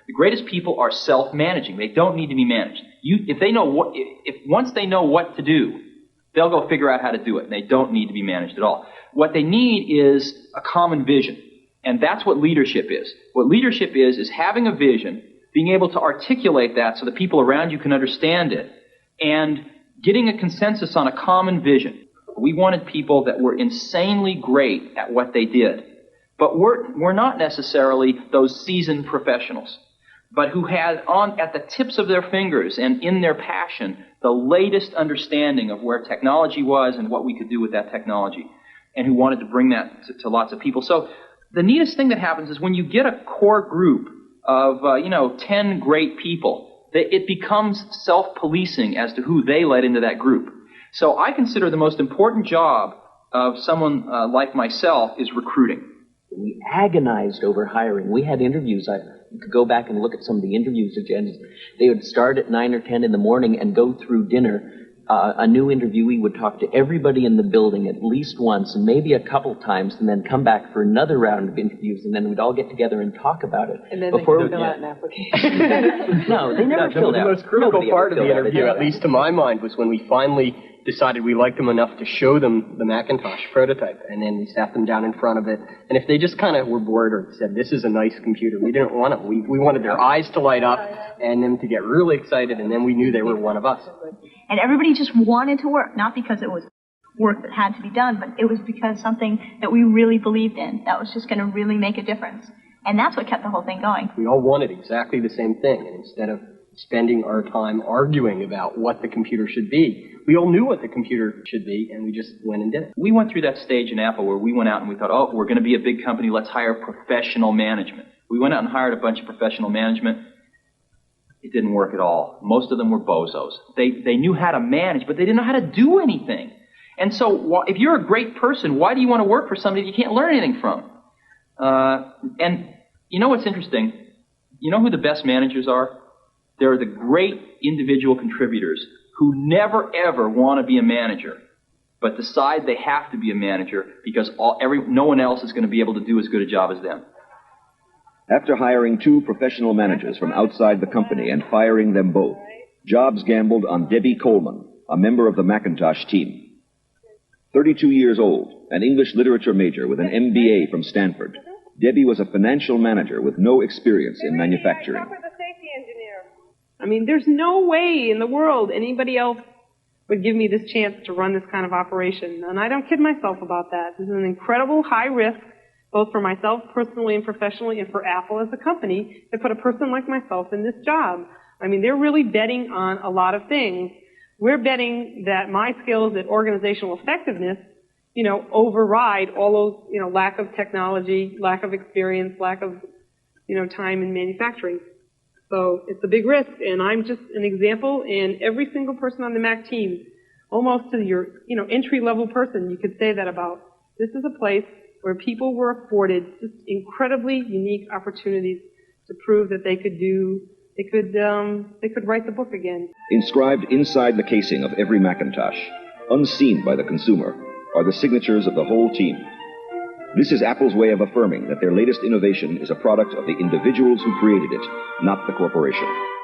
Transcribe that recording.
The greatest people are self-managing. They don't need to be managed. Once they know what to do, they'll go figure out how to do it, and they don't need to be managed at all. What they need is a common vision, and that's what leadership is. What leadership is having a vision, being able to articulate that so the people around you can understand it, and getting a consensus on a common vision. We wanted people that were insanely great at what they did, but we're not necessarily those seasoned professionals, but who had at the tips of their fingers and in their passion the latest understanding of where technology was and what we could do with that technology, and who wanted to bring that to lots of people. So the neatest thing that happens is when you get a core group of 10 great people, it becomes self-policing as to who they let into that group. So I consider the most important job of someone like myself is recruiting. We agonized over hiring. We had interviews. You could go back and look at some of the interviews agendas. They would start at 9 or 10 in the morning and go through dinner. A new interviewee would talk to everybody in the building at least once and maybe a couple times, and then come back for another round of interviews, and then we'd all get together and talk about it. And then they could fill out an application. No, they never filled out. The most critical part of the interview, at least to my mind, was when we finally decided we liked them enough to show them the Macintosh prototype, and then we sat them down in front of it, and if they just kind of were bored or said, this is a nice computer, we didn't want it. We wanted their eyes to light up and them to get really excited, and then we knew they were one of us. And everybody just wanted to work, not because it was work that had to be done, but it was because something that we really believed in, that was just going to really make a difference. And that's what kept the whole thing going. We all wanted exactly the same thing, and instead of spending our time arguing about what the computer should be, we all knew what the computer should be, and we just went and did it. We went through that stage in Apple where we went out and we thought, oh, we're going to be a big company, let's hire professional management. We went out and hired a bunch of professional management. It didn't work at all. Most of them were bozos. They knew how to manage, but they didn't know how to do anything. And so if you're a great person, why do you want to work for somebody you can't learn anything from? And you know what's interesting? You know who the best managers are? They're the great individual contributors who never, ever want to be a manager, but decide they have to be a manager because no one else is going to be able to do as good a job as them. After hiring 2 professional managers from outside the company and firing them both, Jobs gambled on Debbie Coleman, a member of the Macintosh team. 32 years old, an English literature major with an MBA from Stanford, Debbie was a financial manager with no experience in manufacturing. I mean, there's no way in the world anybody else would give me this chance to run this kind of operation. And I don't kid myself about that. This is an incredible high risk, both for myself personally and professionally, and for Apple as a company, to put a person like myself in this job. I mean, they're really betting on a lot of things. We're betting that my skills at organizational effectiveness, override all those, lack of technology, lack of experience, lack of, time in manufacturing. So it's a big risk, and I'm just an example, and every single person on the Mac team, almost to your, entry-level person, you could say that about. This is a place where people were afforded just incredibly unique opportunities to prove that they could write the book again. Inscribed inside the casing of every Macintosh, unseen by the consumer, are the signatures of the whole team. This is Apple's way of affirming that their latest innovation is a product of the individuals who created it, not the corporation.